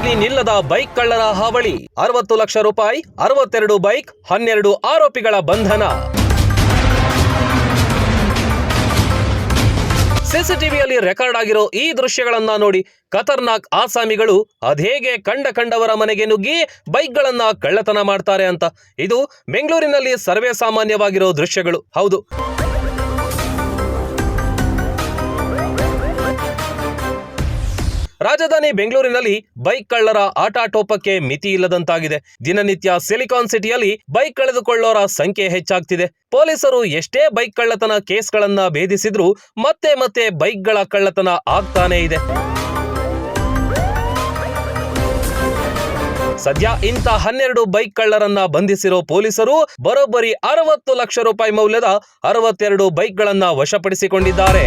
ರಾತ್ರಿ ನಿಲ್ಲದ ಬೈಕ್ ಕಳ್ಳರ ಹಾವಳಿ. 60 ಲಕ್ಷ ರೂಪಾಯಿ, 62 ಬೈಕ್, 12 ಆರೋಪಿಗಳ ಬಂಧನ. ಸಿಸಿಟಿವಿಯಲ್ಲಿ ರೆಕಾರ್ಡ್ ಆಗಿರೋ ಈ ದೃಶ್ಯಗಳನ್ನ ನೋಡಿ ಖತರ್ನಾಕ್ ಆಸಾಮಿಗಳು ಅದೇಗೆ ಕಂಡವರ ಮನೆಗೆ ನುಗ್ಗಿ ಬೈಕ್ಗಳನ್ನ ಕಳ್ಳತನ ಮಾಡ್ತಾರೆ ಅಂತ. ಇದು ಬೆಂಗಳೂರಿನಲ್ಲಿ ಸರ್ವೇ ಸಾಮಾನ್ಯವಾಗಿರೋ ದೃಶ್ಯಗಳು. ಹೌದು, ರಾಜಧಾನಿ ಬೆಂಗಳೂರಿನಲ್ಲಿ ಬೈಕ್ ಕಳ್ಳರ ಆಟಾಟೋಪಕ್ಕೆ ಮಿತಿ ಇಲ್ಲದಂತಾಗಿದೆ. ದಿನನಿತ್ಯ ಸಿಲಿಕಾನ್ ಸಿಟಿಯಲ್ಲಿ ಬೈಕ್ ಕಳೆದುಕೊಳ್ಳೋರ ಸಂಖ್ಯೆ ಹೆಚ್ಚಾಗ್ತಿದೆ. ಪೊಲೀಸರು ಎಷ್ಟೇ ಬೈಕ್ ಕಳ್ಳತನ ಕೇಸ್ಗಳನ್ನ ಭೇದಿಸಿದ್ರೂ ಮತ್ತೆ ಬೈಕ್ಗಳ ಕಳ್ಳತನ ಆಗ್ತಾನೇ ಇದೆ. ಸದ್ಯ ಇಂಥ 12 ಬೈಕ್ ಕಳ್ಳರನ್ನ ಬಂಧಿಸಿರೋ ಪೊಲೀಸರು ಬರೋಬ್ಬರಿ 60 ಲಕ್ಷ ರೂಪಾಯಿ ಮೌಲ್ಯದ 62 ಬೈಕ್ಗಳನ್ನ ವಶಪಡಿಸಿಕೊಂಡಿದ್ದಾರೆ.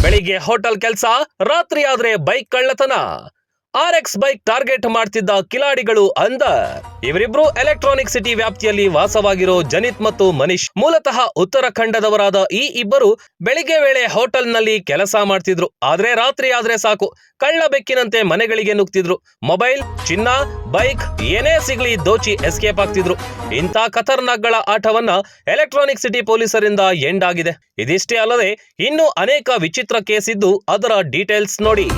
ಬೆಳಿಗ್ಗೆ ಹೋಟೆಲ್ ಕೆಲಸ, ರಾತ್ರಿ ಆದ್ರೆ ಬೈಕ್ ಕಳ್ಳತನ. RX ಬೈಕ್ ಟಾರ್ಗೆಟ್ ಮಾಡ್ತಿದ್ದ ಕಿಲಾಡಿಗಳು ಇವರಿಬ್ರು ಎಲೆಕ್ಟ್ರಾನಿಕ್ ಸಿಟಿ ವ್ಯಾಪ್ತಿಯಲ್ಲಿ ವಾಸವಾಗಿರೋ ಜನಿತ್ ಮತ್ತು ಮನೀಶ್. ಮೂಲತಃ ಉತ್ತರಾಖಂಡದವರಾದ ಈ ಇಬ್ಬರು ಬೆಳಿಗ್ಗೆ ವೇಳೆ ಹೋಟೆಲ್ನಲ್ಲಿ ಕೆಲಸ ಮಾಡ್ತಿದ್ರು. ಆದ್ರೆ ರಾತ್ರಿ ಆದ್ರೆ ಸಾಕು ಕಳ್ಳ ಬೆಕ್ಕಿನಂತೆ ಮನೆಗಳಿಗೆ ನುಗ್ತಿದ್ರು. ಮೊಬೈಲ್, ಚಿನ್ನ, ಬೈಕ್ ಏನೇ ಸಿಗ್ಲಿ ದೋಚಿ ಎಸ್ಕೇಪ್ ಆಗ್ತಿದ್ರು. ಇಂಥ ಖತರ್ನಾಕ್ಗಳ ಆಟವನ್ನ ಎಲೆಕ್ಟ್ರಾನಿಕ್ ಸಿಟಿ ಪೊಲೀಸರಿಂದ ಎಂಡ್ ಆಗಿದೆ. ಇದಿಷ್ಟೇ ಅಲ್ಲದೆ ಇನ್ನೂ ಅನೇಕ ವಿಚಿತ್ರ ಕೇಸ್ ಇದ್ದು ಅದರ ಡೀಟೇಲ್ಸ್ ನೋಡಿ.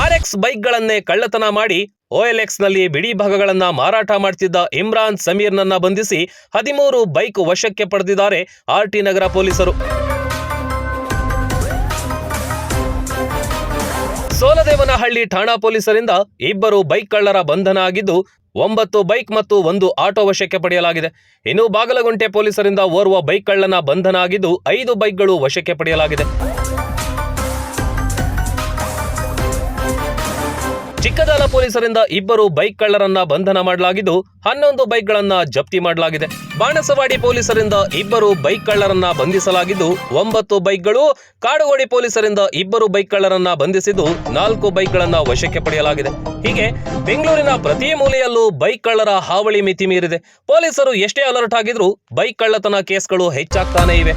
RX ಬೈಕ್ಗಳನ್ನೇ ಕಳ್ಳತನ ಮಾಡಿ OLX ನಲ್ಲಿ ಬಿಡಿ ಭಾಗಗಳನ್ನ ಮಾರಾಟ ಮಾಡ್ತಿದ್ದ ಇಮ್ರಾನ್ ಸಮೀರ್ನನ್ನ ಬಂಧಿಸಿ 13 ಬೈಕ್ ವಶಕ್ಕೆ ಪಡೆದಿದ್ದಾರೆ RT ನಗರ ಪೊಲೀಸರು. ಸೋಲದೇವನಹಳ್ಳಿ ಠಾಣಾ ಪೊಲೀಸರಿಂದ ಇಬ್ಬರು ಬೈಕ್ ಕಳ್ಳರ ಬಂಧನ ಆಗಿದ್ದು 9 ಬೈಕ್ ಮತ್ತು 1 ಆಟೋ ವಶಕ್ಕೆ ಪಡೆಯಲಾಗಿದೆ. ಇನ್ನು ಬಾಗಲಗುಂಟೆ ಪೊಲೀಸರಿಂದ ಓರ್ವ ಬೈಕ್ ಕಳ್ಳನ ಬಂಧನ ಆಗಿದ್ದು 5 ಬೈಕ್ಗಳು ವಶಕ್ಕೆ ಪಡೆಯಲಾಗಿದೆ. ಚಿಕ್ಕದಾಲ ಪೊಲೀಸರಿಂದ ಇಬ್ಬರು ಬೈಕ್ ಕಳ್ಳರನ್ನ ಬಂಧನ ಮಾಡಲಾಗಿದ್ದು 11 ಬೈಕ್ಗಳನ್ನ ಜಪ್ತಿ ಮಾಡಲಾಗಿದೆ. ಬಾಣಸವಾಡಿ ಪೊಲೀಸರಿಂದ ಇಬ್ಬರು ಬೈಕ್ ಕಳ್ಳರನ್ನ ಬಂಧಿಸಲಾಗಿದ್ದು 9 ಬೈಕ್ಗಳು, ಕಾಡುಗೋಡಿ ಪೊಲೀಸರಿಂದ ಇಬ್ಬರು ಬೈಕ್ ಕಳ್ಳರನ್ನ ಬಂಧಿಸಿದ್ದು 4 ಬೈಕ್ಗಳನ್ನ ವಶಕ್ಕೆ ಪಡೆಯಲಾಗಿದೆ. ಹೀಗೆ ಬೆಂಗಳೂರಿನ ಪ್ರತಿ ಮೂಲೆಯಲ್ಲೂ ಬೈಕ್ ಕಳ್ಳರ ಹಾವಳಿ ಮಿತಿ ಮೀರಿದೆ. ಪೊಲೀಸರು ಎಷ್ಟೇ ಅಲರ್ಟ್ ಆಗಿದ್ರೂ ಬೈಕ್ ಕಳ್ಳತನ ಕೇಸ್ಗಳು ಹೆಚ್ಚಾಗ್ತಾನೇ ಇವೆ.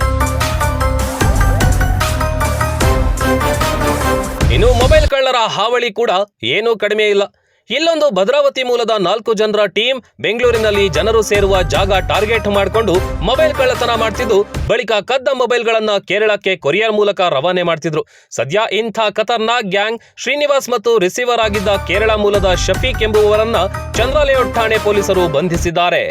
ಇನ್ನು ಮೊಬೈಲ್ ಕಳ್ಳರ ಹಾವಳಿ ಕೂಡ ಏನೂ ಕಡಿಮೆ ಇಲ್ಲ. ಇಲ್ಲೊಂದು ಭದ್ರಾವತಿ ಮೂಲದ 4 ಜನರ ಟೀಮ್ ಬೆಂಗಳೂರಿನಲ್ಲಿ ಜನರು ಸೇರುವ ಜಾಗ ಟಾರ್ಗೆಟ್ ಮಾಡಿಕೊಂಡು ಮೊಬೈಲ್ ಕಳ್ಳತನ ಮಾಡ್ತಿದ್ದು, ಬಳಿಕ ಕದ್ದ ಮೊಬೈಲ್ಗಳನ್ನ ಕೇರಳಕ್ಕೆ ಕೊರಿಯರ್ ಮೂಲಕ ರವಾನೆ ಮಾಡ್ತಿದ್ರು. ಸದ್ಯ ಇಂಥ ಖತರ್ನಾಕ್ ಗ್ಯಾಂಗ್ ಶ್ರೀನಿವಾಸ್ ಮತ್ತು ರಿಸೀವರ್ ಆಗಿದ್ದ ಕೇರಳ ಮೂಲದ ಶಫೀಕ್ ಎಂಬುವವರನ್ನ ಚಂದ್ರಲೇಔಟ್ ಠಾಣೆ ಪೊಲೀಸರು ಬಂಧಿಸಿದ್ದಾರೆ.